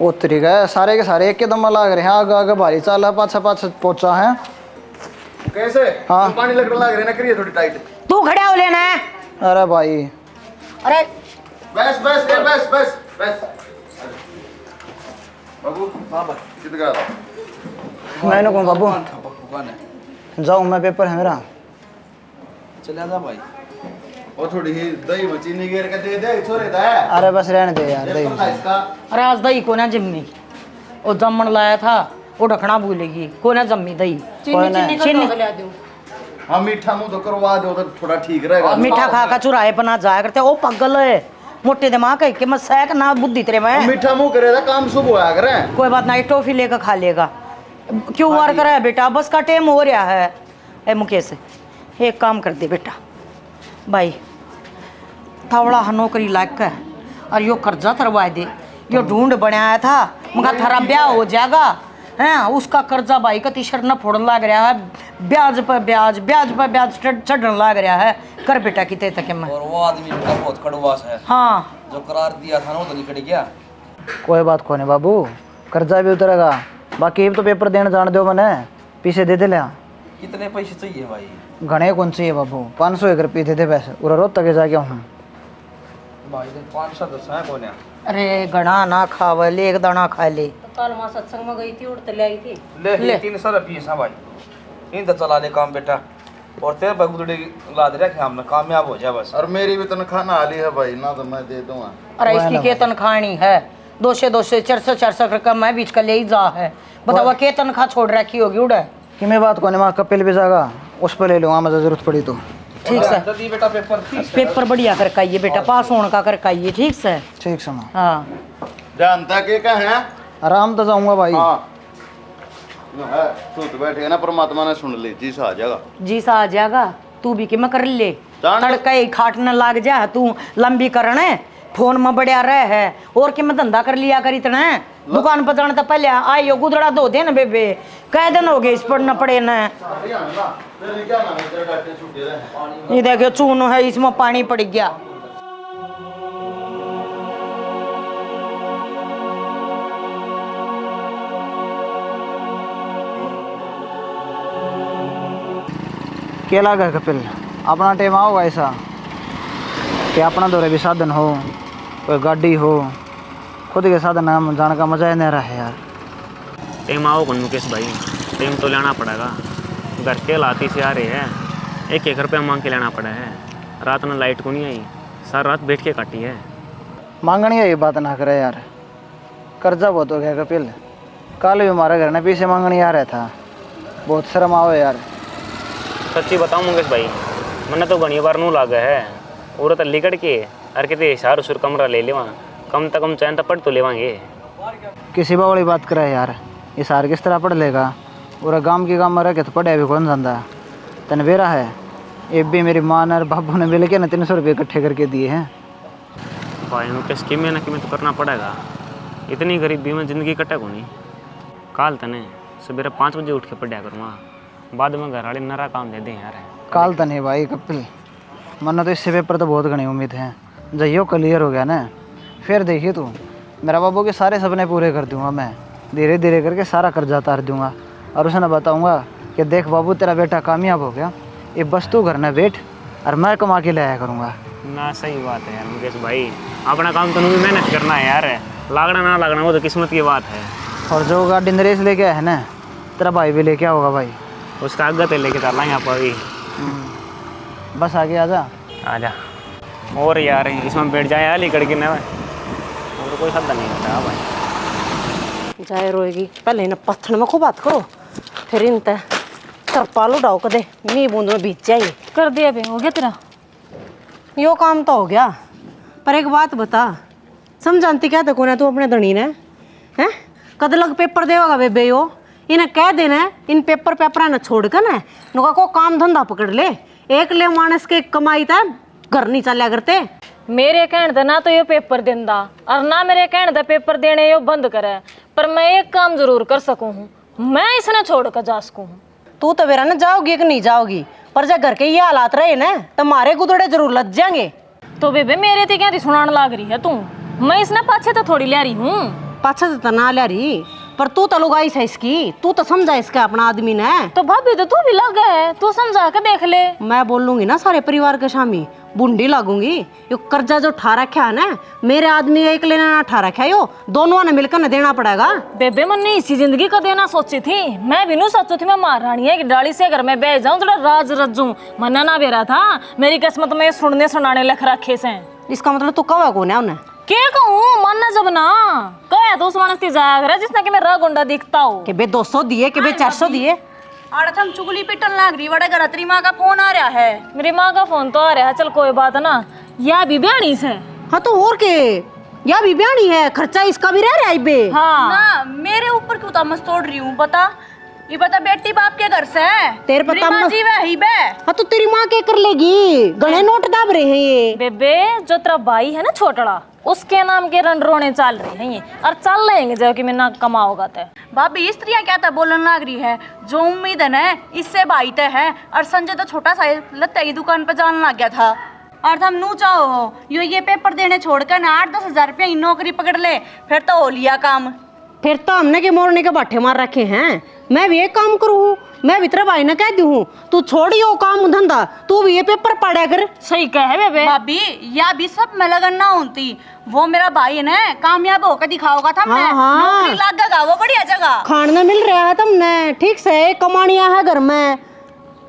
वो तरीका है, सारे के सारे एक के दम लाग रहे हैं, आगे आगे भारी चाल है, पाछा पाछा पहुंचा है। कैसे? हाँ। पानी लग रही ना, करिए थोड़ी टाइट। तू खड़ा हो लेना है। अरे भाई अरे बस बस ए, बस बस बस बाबू। हाँ भाई किधर गया था? मैंने कौन बाबू कौन है? जाऊँ मैं, पेपर है मेरा। चले जा भाई। वो थोड़ी ही दही में चीनी गिर के दे दे छोरे दा। अरे बस रहने दे यार, ये दही पता है इसका। अरे आज दही को ना जम्मी, वो जमन लाया था वो ढकना भूलेगी, को ना जम्मी दही। कोई ना। चीनी हाँ मीठा मुंह तो करवा दो तो थोड़ा ठीक रहेगा। मीठा खा का चुराए पना जाया करते। ओ पगल है, मोटे दिमाग है कि मैं सैक ना बुद्धि तेरे में। मीठा मुंह करेगा काम शुभ होया करे। कोई बात नहीं, टॉफी लेकर खा लेगा। क्यों वार करा है बेटा, बस का टाइम हो रहा है। ए मुकेश एक काम कर दे बेटा, भाई थोड़ा नौकरी लायक है और यो कर्जा करवा दे। यो ढूंढ बनाया था मगर थारा ब्याह हो जाएगा हैं, उसका कर्जा भाई का तीसर न फोड़ लग रहा है, ब्याज पर ब्याज ब्याज पर ब्याज चढ़ने लग रहा है। कर बेटा कितने तक मैं। और वो आदमी का बहुत कड़वास है। हाँ जो करार दिया था ना वो तो निकल गया। कोई बात को नहीं बाबू, कर्जा भी उतरेगा। बाकी तो पेपर देने जान दो मैंने, पीछे दे दे लिया। कितने पैसे चाहिए भाई? घने कौन चाहिए बाबू, 500 रुपये दे दे पैसे, पूरा रोज तक जाके हूँ भाई 510 है कौन है? अरे गणा ना खावे ले, एक दाना खा ले। कल वहाँ सत्संग में गई थी, उड़ते ले आई थी। ले 300 रुपये है भाई, इन तो चला ले काम बेटा। और तेरे बगुदड़ी लाद रखे हमने, कामयाब हो जाए बस। और मेरी भी तनख्वाह ना आली है भाई, ना तो मैं दे दूंगा। अरे इसकी के तनखानी है 200 400 रुपये मैं बीच का ले ही जा है। बताओ के तनख्वाह छोड़ रखी होगी उड़ा। कि मैं बात को नहीं, वहाँ कपिल भी जागा, उस पर ले लूँगा मुझे जरूरत पड़ी तो। ठीक है जल्दी बेटा पेपर पेपर बढ़िया कर काइए बेटा, पास होने का कर काइए। ठीक से ठीक समा, हाँ। जानता के क्या है? आराम तो जाऊँगा भाई। हाँ है, सुत बैठे ना, परमात्मा ने सुन ली, जी सा आ जाएगा। जी सा आ जाएगा, तू भी कि मैं कर ले। जान- तड़का ही खाटने लग जा, तू लंबी करने फोन में बढ़िया रहे है। और कि मैं धंधा कर लिया कर इतना, दुकान पर जाने तो पहले आइयो गुदड़ा दो दे न बेबे, कह दिन हो गए इस पर न पड़े न। ये देखो चून है, इसमें पानी पड़ गया। क्या लगा कपिल, अपना टाइम आओगा ऐसा कि अपना दौरे भी साधन हो, कोई गाड़ी हो, खुद के साधन हम जाने का मजा ही नहीं रहा है यार। टाइम आओ कौन मुकेश भाई, टाइम तो लेना पड़ेगा। घर के लाती से आ रहे हैं, 1 रुपया मांग के लेना पड़ा है। रात में लाइट को नहीं आई, सारी रात बैठ के काटी है। मांगनी है ये बात ना करे यार, कर्जा बहुत हो गया कपिल। कल भी हमारे घर में पीछे मांगनी आ रहा था, बहुत शर्म आओ यार। सच्ची बताऊँ मुकेश भाई, मैंने तो घनी बार नू लागा है। औरत लिकड़ के अरे कितने इशार सुर कमरा ले लेवा, कम तक कम चैन तो पढ़ तो लेवांगे। किसी वाली बात करे यार, ये सार किस तरह पढ़ लेगा। पूरा गांव के गांव में रह के तो पढ़े भी कौन जानता। तन बेरा है, ये भी मेरी माँ और बाबू ने मिल के ना 300 रुपये इकट्ठे करके दिए हैं। भाई मुकेश कि में तो करना पड़ेगा, इतनी गरीबी में ज़िंदगी कटे को नहीं। काल तने सवेरे 5 बजे उठ के पढ़ा करूँगा, बाद में घर वाले नरा काम दे दें यार। काल तो नहीं भाई कपिल, मन्ना तो इससे पेपर तो बहुत घनी उम्मीद है। जब यो क्लियर हो गया ना, फिर देखिए तू, मेरा बाबू के सारे सपने पूरे कर दूंगा मैं, धीरे धीरे करके सारा कर्जा उतार दूंगा। और उसे ना बताऊंगा कि देख बाबू तेरा बेटा कामयाब हो गया, ये बस तू घर में बैठ और मैं कमा के ले आया करूँगा। ना सही बात है यार मुकेश भाई, अपना काम तो भी मेहनत करना है यार, लागना ना लागना वो तो किस्मत की बात है। और जो गाड़ी नरेश लेके आया है ना, तेरा भाई भी लेके आओगा भाई, उसका आगे तो लेके चलेंगे आप अभी। बस आगे आजा। आजा। और यार इसमें बैठ जाए यार लिकड़ के ना, और कोई शब्द नहीं होता भाई। जाए रोएगी, पहले इन्हें पत्थर में खूब बात करो, फिर इन तय तरपाल उड़ाओ कदे मी बूंद में बीत जाइए। कर दिया बे, हो गया तेरा यो काम तो हो गया, पर एक बात बता, समझाती क्या तक तू अपने धनी ने हैं? कद लग पेपर देगा बेबे यो, इन्हें कह देना इन पेपर पेपर न छोड़ कर ना नुका को काम धंधा पकड़ ले। एक ले मानस के कमाई था घर नहीं चलिया करते। मेरे कहने दे ना तो ये पेपर देंदा और ना मेरे कहने दे पेपर देने यो बंद करे, पर मैं एक काम जरूर कर सकूं हूँ, मैं इसने छोड़ कर जा सकूं हूँ। तू तो मेरा ना जाओगी कि नहीं जाओगी, पर जब घर के ये हालात रहे ना तुम्हारे गुदड़े जरूर लग जाएंगे। तो बेबे मेरे ते क्या सुनाने लाग रही है तू, मैं इसने पाछे तो थोड़ी ले रही हूँ। पाछा तो ना ले रही, पर तू तो लुगाई है इसकी, तू तो समझा इसका अपना आदमी ने। तो भाभी तो तू भी लग है, तू समझा के देख ले। मैं बोलूंगी ना सारे परिवार के सामने, बूंदी लागूंगी। यो कर्जा जो ठा रखा है ना, मेरे आदमी एक लेना ना ठा रखा है, यो दोनों ने मिलकर न देना पड़ेगा। बेबे मैंने इसी जिंदगी का देना सोची थी, मैं भी नहीं सोचू थी मैं महारानी है कि डाली से घर में बैठ जाऊं, थोड़ा राज रज्जू मना ना बेरा था। मेरी किस्मत में सुनने सुनाने लख रखे से। इसका मतलब तू कवा कौन है उन्हें? के कहूँ मानना जब ना कहे तो उस मानस की जागर जिसने कि मेरा गुंडा दिखता हो के बे 200 दिए, के बे 400 दिए। आड़त हम चुगली पिटन लाग रही, बड़े घर तेरी माँ का फोन आ रहा है। मेरी माँ का फोन तो आ रहा है, चल कोई बात ना, या भी ब्याणी से। हाँ तो और के, या भी ब्याणी है, खर्चा इसका भी रह रहा है बे। हाँ ना मेरे ऊपर क्यों तमस तोड़ रही हूँ, बता ये बता बेटी बाप के घर से है, तेरे पर मेरी माँ तमस- जी वह ही बे। हाँ तो तेरी माँ क्या कर लेगी, गणे नोट दाब रहे हैं ये। बेबे जो तेरा भाई है ना छोटड़ा, उसके नाम के रंडरोने चल रहे हैं ये, और चल रहेंगे जब कि मैं ना कमाओगा ते। भाभी स्त्रियाँ क्या था बोलन लाग रही है, जो उम्मीद है ना इससे भाई तय है। और संजय तो छोटा सा लत्ते की दुकान पे जाने लग गया था। और हम नू चाहो यो ये पेपर देने छोड़कर ना 8-10 हजार रुपया की नौकरी पकड़ ले, फिर तो हो लिया काम। फिर तो हमने के मोरने के बाठे मार रखे हैं। मैं भी एक काम करूँ, मैं भी तेरे भाई ने कह दूँ तू छोड़ियो काम धंधा, तू भी ये पेपर पढ़ा कर। सही कहे बेबे। भाभी या भी सब में लगन ना होती, वो मेरा भाई है ना कामयाब होकर दिखाओगा था। हाँ, हाँ। नौकरी लगेगा वो बढ़िया जगह, खाना मिल रहा है तुमने ठीक से, कमानिया है घर में,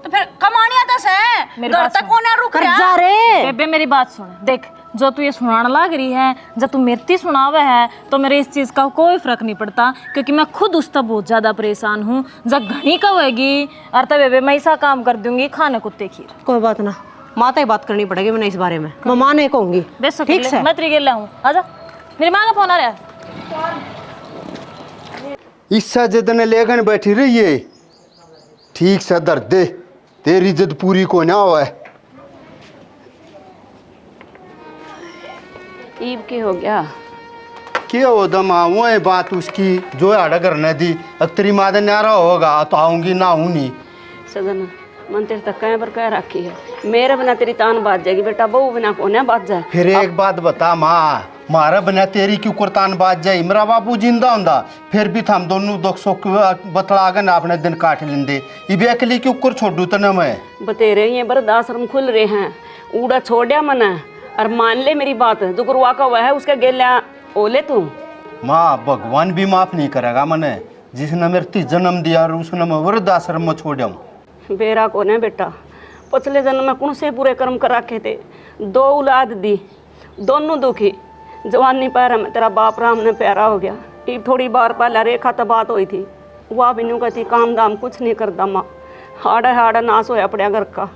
तो फिर कमानी आता से मेरी घर बात तक सुन। कौन रुक कर्जा रहा। रे। बेबे मेरी बात सुन, देख जो तू ये सुनाने लग रही है, जब तू मेरती सुनावे है तो मेरे इस चीज़ का कोई फर्क नहीं पड़ता, क्योंकि मैं खुद उससे बहुत ज़्यादा परेशान हूँ। जब घनी कहेगी और तब बेबे मैं ऐसा काम कर दूंगी, खाने कुत्ते खीर। कोई बात ना, माता ही बात करनी पड़ेगी मैंने इस बारे में, मैं माँ नहीं कहूँगी। बेशक ठीक से। मैं तेरी लाऊं, आजा। मेरी माँ का फोन आ रहा है। इससे जिद ने लेकर बैठी रही है, ठीक से दर्द दे, तेरी जिद पूरी को ना हो। ईब के हो गया? क्या हो दमा वो है बात उसकी जो आड़ा करने दी। अब तेरी माँ न्यारा होगा तो आऊंगी ना हूँ नहीं। सदन मन तेरे तक कहीं पर कह रखी है, मेरे बिना तेरी तान बात जाएगी बेटा, बहू बिना कोने बात जाए। फिर एक बात बता माँ, मारा बिना तेरी क्यों कुर्तान बात जाए। मेरा बापू जिंदा होंदा फिर भी हम दोनों दुख सुख बतला के ना अपने दिन काट लेंदे। इबे अकेली क्यों कर छोड़ू तने मैं बतेरे ये वृद्धाश्रम खुल रहे हैं, ऊड़ा छोड़िया मना और मान ले मेरी बात, जो गुरुआ का हुआ है उसके गेल्या ओले तू। माँ भगवान भी माफ नहीं करेगा मने, जिसने मेरे जन्म दिया और उसने मैं वृद्धाश्रम में छोड़ा। बेरा को ने बेटा, पिछले जन्म में कौन से पूरे कर्म कर रखे थे, 2 औलाद दी, दोनों दुखी। जवानी पैरा में तेरा बाप राम ने प्यारा हो गया। ये थोड़ी बार पहले रेखा तो बात हुई थी, वह भी न्यू कहती काम दाम कुछ नहीं करता माँ, हाड़ा नाश होया पड़ा घर का,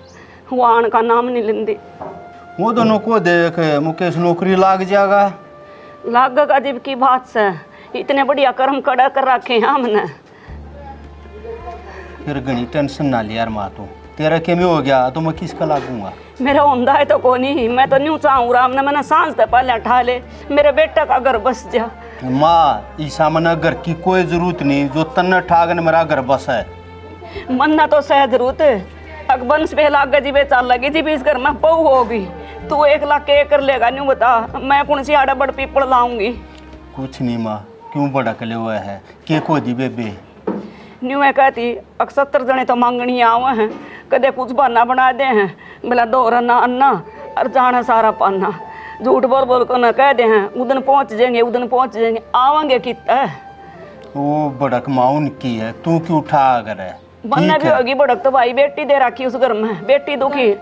वो आन का नाम नहीं लेंदी। वो दोनों को देख मुकेश नौकरी लाग जाएगा। लाग अजीब की बात से, इतने बढ़िया कर्म कड़ा कर रखे हैं हमने। फिर घनी टेंशन ना लिया यार माँ, तो तेरा क्या में हो गया तो मैं किसका लागूंगा। मेरा होंदा है तो कौन ही, मैं तो न्यू चाहूँ राम ने मैंने सांस से पहले उठा ले, मेरे बेटा का घर बस जा। माँ ईसा मना घर की कोई जरूरत नहीं, जो तन्ने ठागन मेरा घर बस है। मन्ना तो सह जरूरत है, अकबंस पे लाग जी बे चाल लगी जी भी इस घर में बहू होगी, तू 1 लाख के कर लेगा न्यू बता, मैं कौन सी आड़ा बड़ पीपड़ लाऊंगी। कुछ नहीं माँ, क्यों भड़कले हुए है के को दी बेबे। न्यू है कहती 71 जने तो मांगनी आवे हैं, कदे कुछ बहाना बना दे हैं, बोला 2 रना अन्ना और जाना सारा पाना, झूठ बोल बोल को न कह दे हैं उदन पहुँच जाएंगे उदन पहुँच जाएंगे, आवेंगे कितना। वो भड़क माँ उनकी है, तू क्यों उठा अगर है। बनना भी होगी भड़क तो भाई, बेटी दे रखी उस घर में, बेटी दुखी।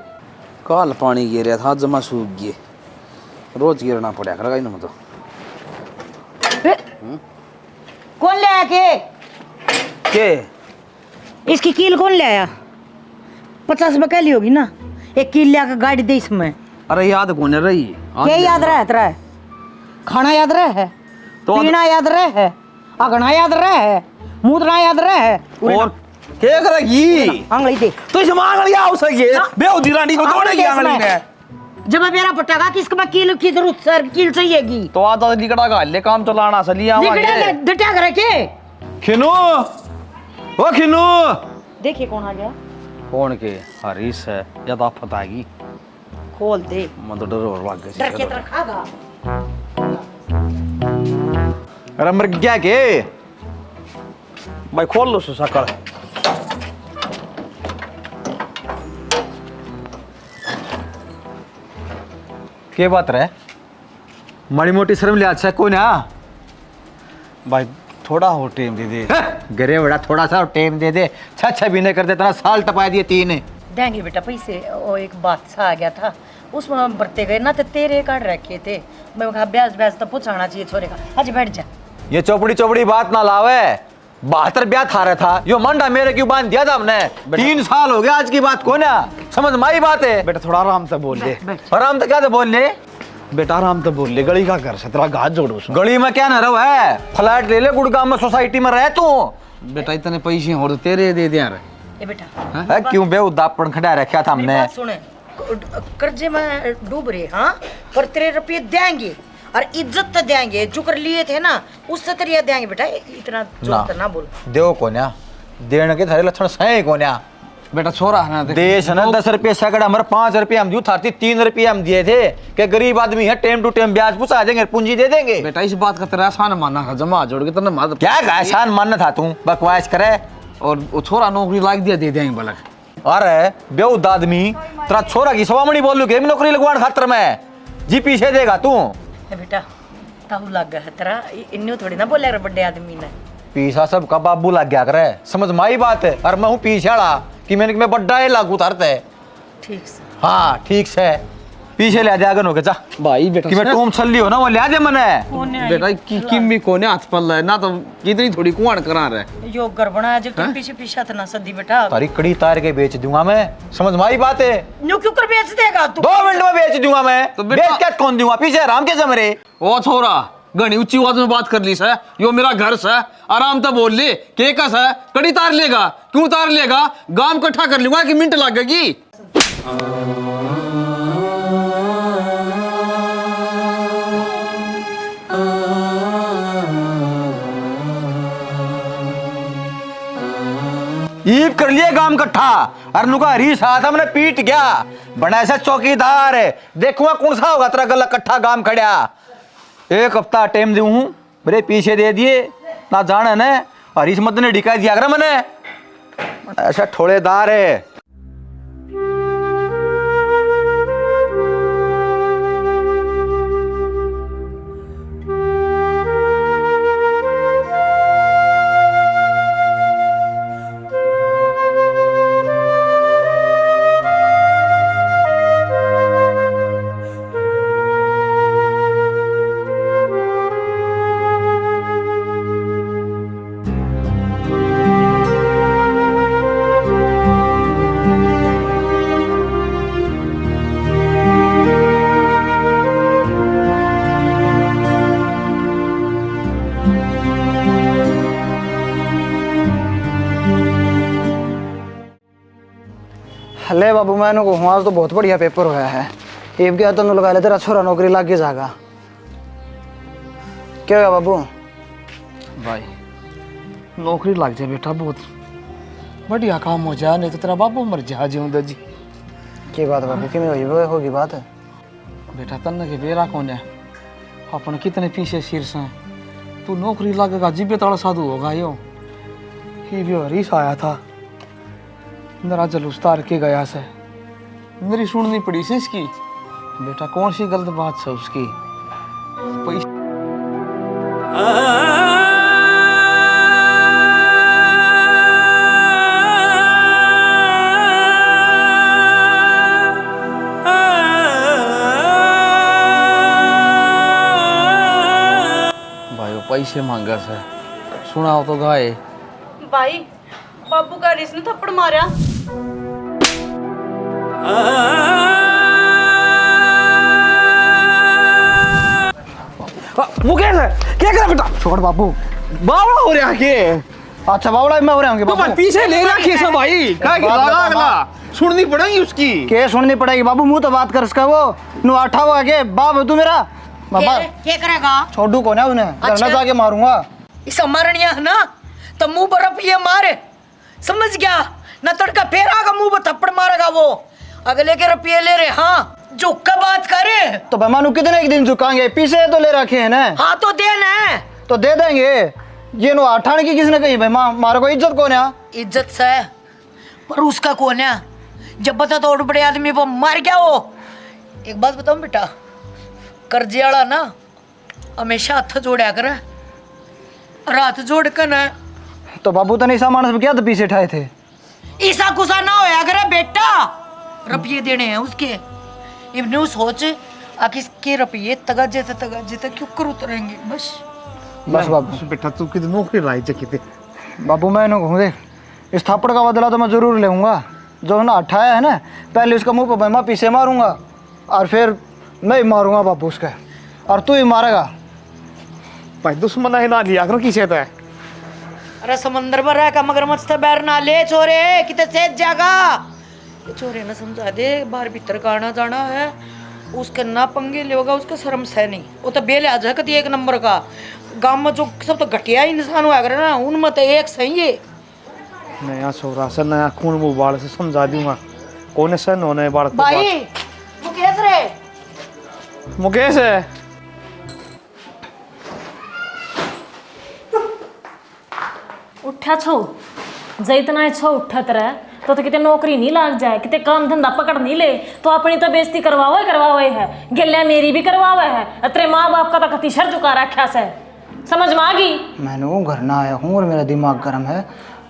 काल पानी गिर था जमा सूख गए, रोज गिरना पड़ा करेगा इन्हें तो। कौन ले आया के इसकी कील कौन ले आया? 50 रुपए कैली होगी ना, एक कील ले आकर गाड़ी दे इसमें। अरे याद कौन रही? क्या याद रहा तेरा? खाना याद रहा है, तो पीना याद रहा है, अगना याद रहा है, मूतना याद रहा है, और क्या करेगी? आंगली दे। तो इस मांगली आओ सके बेउदी रानी को तोड़ेगी आंगली ने। जब मेरा पटागा किसके बाद कील की जरूरत सर कील चाहिएगी तो आता लिकड़ा का ले काम चलाना सली आवांगे। डटा करे के खिनू ओ खिनू, देखिए कौन आ गया। कौन के? हरीश है या तो फतागी, खोल दे, मैं तो डर और भाग डर के गया। रखागा। अरे मर गया के भाई खोल लो सकर। के बात रहे माड़ी मोटी शर्म लिया अच्छा कौन है भाई थोड़ा हो टाइम दे दे। गरे बड़ा थोड़ा सा टाइम दे दे। 6 महीने कर देता ना साल टपा दिए 3। देंगे बेटा पैसे। वो एक बात सा आ गया था उसमें बरते गए ना तो तेरे काट रखे थे। मैं कहा ब्याज ब्याज तो पूछाना चाहिए छोरे का। आज बैठ जा। ये चौपड़ी बात ना लावे। 72 ब्याह था रहा था यो मंडा मेरे क्यों बांध दिया था हमने। 3 साल हो गया आज की बात को ना समझ माई बात है। बेटा थोड़ा आराम से बोल ले। आराम तो क्या तो बोल ले बेटा आराम से बोल ले। गली का घर से तेरा घात जोड़ो। गली में क्या न रहो है फ्लैट ले ले गुड़गांव में सोसाइटी में रह तू। बेटा इतने पैसे और तो तेरे दे दे यार। ए बेटा है क्यों बेउदापन खड़ा रखा था हमने। बात सुने कर्जे में डूब रहे हाँ पर तेरे रुपये देंगे और इज्जत तो देंगे जो कर लिए थे ना उससे तेरे देंगे बेटा। इतना जोर ना बोल। देव कोन्या देने के थारे लक्षण सही कोन्या। बेटा छोरा है ना देश ना 10 रुपये सैकड़ा हमारे 5 रुपये हम दियो थारती 3 रुपये हम दिए थे कि गरीब आदमी है टाइम टू टाइम ब्याज पूछा देंगे पूंजी दे देंगे। बेटा इस बात का तेरा आसान मानना था जमा जोड़ के तेने मार क्या आसान मानना था तू बकवास करे। और वो छोरा नौकरी लाग दिया दे देंगे बलक। अरे बेउद आदमी तेरा छोरा की सवामणी बोल लू के नौकरी लगवान खातर में जी पीछे देगा तू। बेटा ताऊ लग गया है तेरा इन्हों थोड़ी ना बोले रे बड़े आदमी ने। पीछा सब का बाबू लग गया करे समझ माई बात है। और मैं हूँ पीछे वाला कि मैंने मैं बड्डा है लागू उतारते। ठीक से हाँ ठीक से पीछे ले जाकर हो जा भाई बेटा कि मैं टूम छल्ली हो ना वो ले दे मने। बेटा किम भी कोने हाथ पल है ना तो कितनी थोड़ी कुआड़ करा रहे यो गड़बड़ा जो तुम पीछे पीछे था ना सदी बेटा। तारी कड़ी तार के बेच दूंगा मैं समझ माई बात है। न्यू क्यों कर बेच देगा तू। 2 मिनट में बेच दूंगा मैं तो तो बेटा- बेच क्या कौन दूंगा पीछे राम के जमरे। ओ छोरा घनी ऊंची आवाज में बात कर ली से यो मेरा घर से आराम से बोल ले के कस है कड़ी तार लेगा क्यों तार लेगा गांव इकट्ठा कर लूंगा कि मिनट लगेगी। ईब कर लिए गांव इकट्ठा और नुका हरीश हाथ हमने पीट गया बड़ा ऐसा चौकीदार है देखूंगा कौन सा होगा तेरा गला इकट्ठा गांव खड़ा। 1 हफ्ता टाइम दूं हूं मेरे पीछे दे दिए ना जाने ने हरीश मत ने ढिका दिया कर मैंने ऐसा ठोड़ेदार है। ले बाबू मैंने को आज तो बहुत बढ़िया पेपर होया है। एक गया तो लगा ले तेरा छोरा नौकरी लाग के जाएगा। क्या होगा बाबू। भाई नौकरी लग जाए बेटा बहुत बढ़िया काम हो जाए नहीं तो तेरा बाबू मर जा जीवंदा जी। की बात बाबू कि में होगी बात है बेटा तन्ने के बेरा कौन है अपन कितने पीछे शीर्ष हैं तू नौकरी लगेगा जीबे तड़ा साधु होगा यो ही भी हरीश आया था मेरा जलूस तार के गया से मेरी सुननी पड़ी से इसकी। बेटा कौन सी गलत बात है उसकी पैसे भाई वो पैसे मांगा से सुना तो गाय भाई बाबू का हरीश ने थप्पड़ मारा। मुकेश क्या कर बेटा छोड़ बाबू बावड़ा हो रहा के। अच्छा बावड़ा मैं हो रहा हूँ बाबू पीछे ले रखी सब भाई क्या अगला सुननी पड़ेगी उसकी। के सुननी पड़ेगी बाबू मुंह तो बात कर इसका वो नु आठा हुआ के बाप तू मेरा बाबा क्या करेगा छोटू कौन है उन्हें धरना जाके मारूंगा। इस मारनिया है ना तो मुंह पर रुपये मारे समझ गया न तड़का फेर आगा मुंह पर थप्पड़ मारेगा वो अगले के रुपये ले रहे। हाँ झुक का बात करे तो बेमानू कितने एक दिन झुकाएंगे पीछे तो ले रखे हैं ना। हाँ तो दे ना तो दे देंगे। ये नो अठाने की किसने कही भाई? माँ मारे को इज्जत कौन है? इज्जत से पर उसका कौन है? जब बता तो बड़े आदमी वो मार क्या हो। एक बात बताऊं बेटा, कर्जे वाला ना हमेशा हाथ जोड़ा कर, हाथ जोड़ कर ना। तो बाबू तो नहीं सामान सब क्या तो पीछे उठाए थे। ईसा कुसा ना होया करे बेटा, रुपये देने हैं उसके। इब्ने सोच आ किसके रुपये तगाजे तक क्यों कर उतरेंगे। बस बाबू बेटा तू कितनी नौकरी लाई जकी बाबू मैं इन्हों कहूँ देख, इस थप्पड़ का बदला तो मैं जरूर लेऊंगा। जो ना उठाया है ना, पहले उसका मुंह पर मैं पीछे मारूंगा और फिर मैं ही मारूंगा बाबू उसका, और तू ही मारेगा। भाई दुश्मन है ना लिया करो किसे है। अरे समंदर में रह का मगरमच्छ से बैर ना ले छोरे, कितने सेज जागा। ये छोरे ना समझा दे, बाहर भीतर का आना जाना है, उसके ना पंगे लेगा, उसका शर्म से नहीं। वो तो बेले आ जाए एक नंबर का। गांव में जो सब तो घटिया इंसान हुआ करे ना, उनमें तो एक सही है। नया छोरा से नया खून मुँह बाल से समझा दूंगा कौन से नौने बाल भाई मुकेश रे, मुकेश है। उठा छो जैतना छो उठत रहे तो कितने नौकरी नहीं लाग जाए, कितने काम धंधा पकड़ नहीं ले तो अपनी तो बेइज्जती करवावे है, गिल्ला मेरी भी करवावे है। तेरे माँ बाप का तो कति सर झुका रखा से, समझ में आ गई? मैंने घर ना आया हूँ और मेरा दिमाग गर्म है।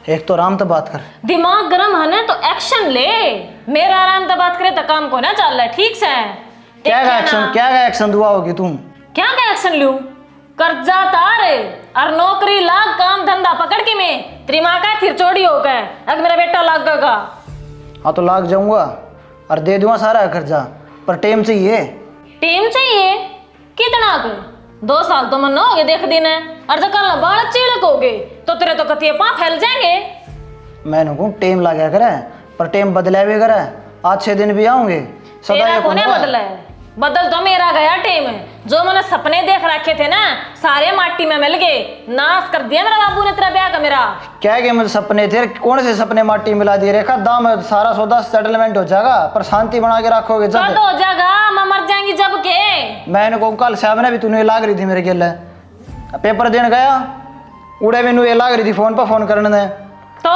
एक तो आराम तो बात कर। दिमाग गर्म है ना तो एक्शन ले। मेरा आराम तो बात करे तो काम को ना चल रहा है ठीक से। क्या का एक्शन दुआ होगी तुम? क्या का एक्शन लूं? कर्जा तार और नौकरी लाग, काम धंधा पकड़ के मैं तेरी माँ का फिर चोरी हो गए। अगर मेरा बेटा लाग गगा हाँ तो लाग जाऊंगा और दे दूंगा सारा कर्जा, पर टाइम चाहिए। टीम चाहिए कितना के? 2 साल तो मन हो गए देख दिन है, और जब कल बाल चिड़क हो गए तो तेरे तो कतिये पाँव फैल जाएंगे। मैंने कहूँ टाइम लगा करे, पर टाइम बदला भी करे। आज 6 दिन भी आऊंगे। तेरा कोने बदला है? बदल तो मेरा गया टीम। जो मैंने सपने देख रखे थे ना सारे माटी में मिल गए, नाश कर दिया मेरा बाबू ने तेरा ब्याह का। मेरा क्या कि मुझे सपने थे? कौन से सपने माटी मिला दिए? रेखा दाम सारा सौदा सेटलमेंट हो जाएगा, पर शांति बना के रखोगे जब कद हो जाएगा? मैं मर जाएंगी जब के। मैंने कहूँ कल साहब ने भी तूने लाग रही थी मेरे गिल पेपर देने गया, उड़े भी ये लाग रही थी फोन पर फोन करने दे। तो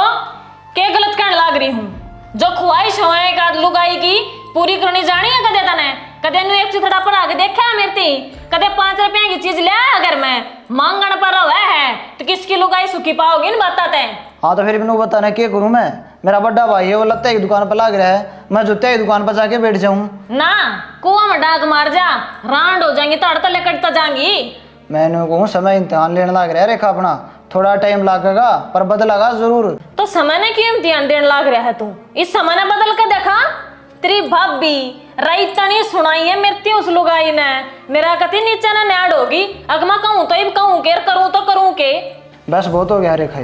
क्या गलत कहने लाग रही हूँ? जो ख्वाहिश हो एक आध लुगाई की पूरी करनी जानी है कदे तने? कदे नु एक चुथड़ा पर आके देखा है मेरे ती? कदे 5 रुपए की चीज ले अगर मैं मांगण पर है तो किसकी लुगाई सुखी पाओगी न बताते? हाँ तो फिर भी बताना क्या करूँ मैं? मेरा बड़ा भाई है, वो लत्ते की दुकान पर लाग रहा है, मैं जूते की दुकान पर जाके बैठ जाऊँ ना? कुआं में डाक मार जा, रांड हो जाएंगी, तड़ तले कटता जाएंगी। मैंने कहूँ समय इम्तिहान लेने लाग रहा है रेखा अपना, थोड़ा टाइम लगेगा पर बदलेगा जरूर। तो समय ने क्यों इम्तिहान देने लाग रहा है तू? इस समय ने बदल कर देखा। तेरी भाभी राइता नहीं सुनाई है मेरी उस लुगाई ने, मेरा कति नीचे ना न्याड़ होगी। अगर मैं कहूँ तो कहूँ के, करूँ तो करूँ के। बस बहुत हो गया रेखा,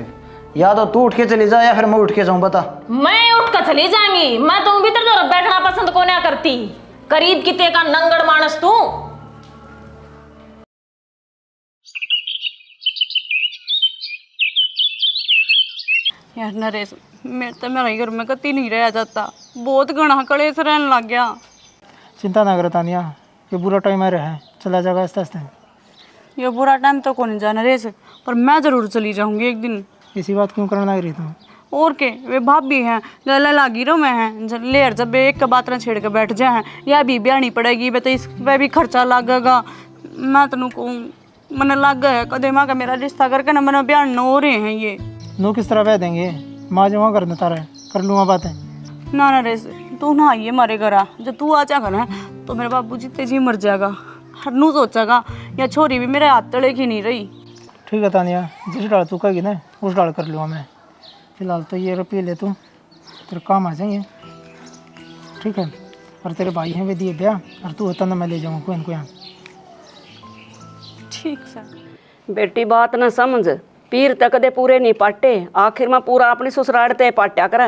या तो तू उठ के चली जा या फिर मैं उठ के जाऊँ, बता। मैं उठ कर चली जाएंगी? मैं तो भीतर तो बैठना पसंद को नहीं करती। करीब किते का नंगड़ मानस तू। यार नरेश, मेरा घर में कति नहीं रह जाता, बहुत घना कलेश रहने लग गया। चिंता ना करो तानिया, ये बुरा टाइम आ रहा है, चला जाएगा आस्ते आस्ते। ये बुरा टाइम तो कौन जाना नरेश, पर मैं जरूर चली जाऊंगी एक दिन। इसी बात क्यों करना लग रही तुम? और के वे भाभी हैं गला लागी रो मैं हैं लेर जब एक का बात ना छेड़ के बैठ जाए हैं, या भी ब्यानी पड़ेगी वे तो इस वे भी खर्चा लगेगा। मैं तेन कहूँ मन लग गया कदे माँ का मेरा रिश्ता करके ना मन ब्याह न हो रहे हैं। ये नो किस तरह बह देंगे? माँ जो वहाँ कर देता रहे, कर लूँगा बातें। ना नरेश, तू ना आइए हमारे घर आ, जब तू आ जाएगा ना तो मेरे बाबू जी तेजी मर जाएगा। हर नू सोचेगा या छोरी भी मेरे हाथ तले की नहीं रही। ठीक है तानिया, जिस डाल तू कहेगी ना उस डाल कर लूँगा मैं। फिलहाल तो ये रुपये ले तू, तेरे काम आ जाएंगे, ठीक है? और तेरे भाई हैं वे दिए ब्याह, और तू होता ना मैं ले जाऊँगा कोई यहाँ। ठीक सर। बेटी बात ना समझ, पीर तक दे पूरे नहीं पाटे, आखिर में पूरा अपनी ससुराल ते पाट्या कर।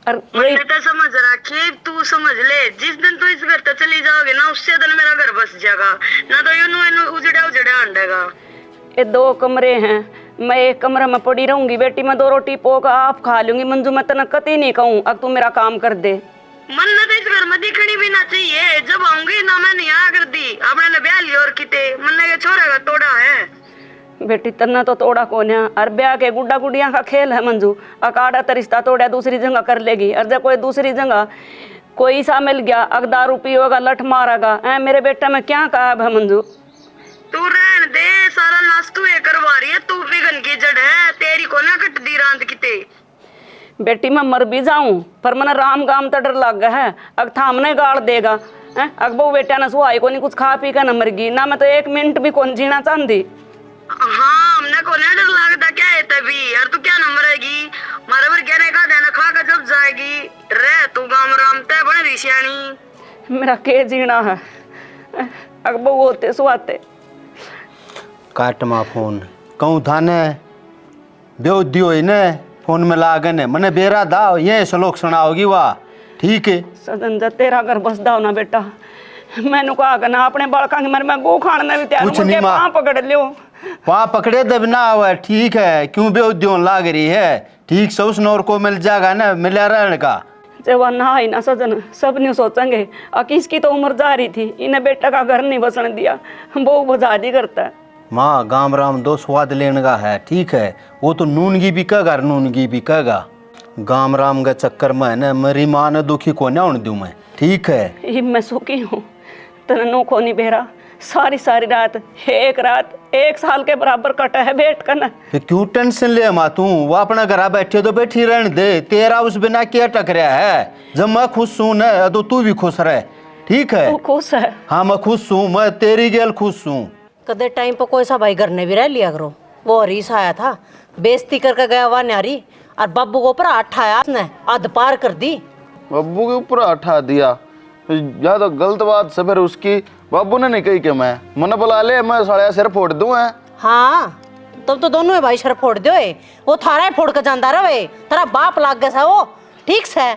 मैंने तो समझ रखी, तू समझ ले, जिस दिन तू इस घर तक चली जाओगे ना उससे दिन मेरा घर बस जाएगा, ना तो यूं उजड़ा आंडेगा। ये 2 कमरे हैं, मैं एक कमरे में पड़ी रहूंगी बेटी, मैं 2 रोटी पोक आप खा लूंगी। मंजू मैं तना कती नहीं कहूँ अब तू मेरा काम कर दे। मन ने तो इस घर में दिखनी भी ना चाहिए, जब आऊंगी ना मैं नहीं आ कर दी अपने ने ब्याह लिया और किते मन ने छोरा का तोड़ा है। बेटी तना तो तोड़ा कोन्या और ब्याह के गुड्डा गुड़िया का खेल है मंजू। अकाड़ा तो रिश्ता तोड़ा दूसरी जगह कर लेगी, और जब कोई दूसरी जगह कोई सा मिल गया अगदार रुपये होगा लठ मारेगा। मेरे बेटा में क्या कहा है मंजू? तू रहन दे, सारा नाश तू ये करवा रही है, तू भी गन की जड़ है, तेरी को ना कट दी रांत किते। बेटी मैं मर भी जाऊं पर मैंने राम गाम तो डर लग गया है, अग थामने गाड़ देगा। अकबू बेटा ने सुहाई को नहीं कुछ खा पी कर न मरगी ना, मैं तो 1 मिनट भी कौन जीना चाहती। हाँ हमने को ना डर लगता क्या है तभी यार, तू क्या न मरेगी, मारे पर कहने का देना खा कर जब जाएगी। रह तू गाम राम तय बने रिशियानी। मेरा के जीना है अकबू होते सुहाते। काट मा फोन कहूँ था ने दो दियो ने फोन में लागन मने बेरा दाओ ये श्लोक सुनाओगी वाह ठीक है। सदन जा तेरा घर बस दाओ ना बेटा, मैंने कहा ना अपने बालका की मर मैं गो खाने भी तैयार हूं, पाँव पकड़ लियो। पाँव पकड़े दब ना हुआ ठीक है, क्यों बेउद्यों लाग रही है, ठीक से उस नौर को मिल जाएगा ना, मिला रहने का। जब ना आई ना सजन सब नहीं सोचेंगे किसकी तो उम्र जा रही थी, इन्हें बेटा का घर नहीं बसने दिया, वो बजादी करता है। माँ गाम राम दो स्वाद लेने का है ठीक है, वो तो नूनगी भी कहेगा नूनगी भी कहेगा। गाम राम के चक्कर में है ना मेरी माँ ने दुखी को ना होने दूँ मैं ठीक है। मैं सुखी हूँ तेने नो को नहीं बेरा, सारी सारी रात एक रात 1 साल के बराबर कटा है बैठ कर ना। क्यों टेंशन ले माँ तू, वो अपना घर बैठे तो बैठी रहने दे, तेरा उस बिना क्या टकराया है। जब मैं खुश हूँ ना तो तू भी खुश रहे ठीक है। तू खुश है? हाँ मैं खुश हूँ, मैं तेरी गेल खुश हूँ। कदे टाइम पर कोई सा भाई घर ने भी रह लिया करो। वो हरीश आया था बेइज्जती करके गया हुआ न्यारी, और बाबू के ऊपर आया उसने आध पार कर दी। बाबू के ऊपर उठा दिया या तो गलत बात से फिर उसकी बाबू ने नहीं कही कि मैंने बुला ले मैं साढ़े सिर फोड़ दूं है। हाँ तब तो दोनों भाई सर फोड़ दो, वो थारा ही फोड़ कर जाता रहे, तेरा बाप लाग गया वो ठीक से।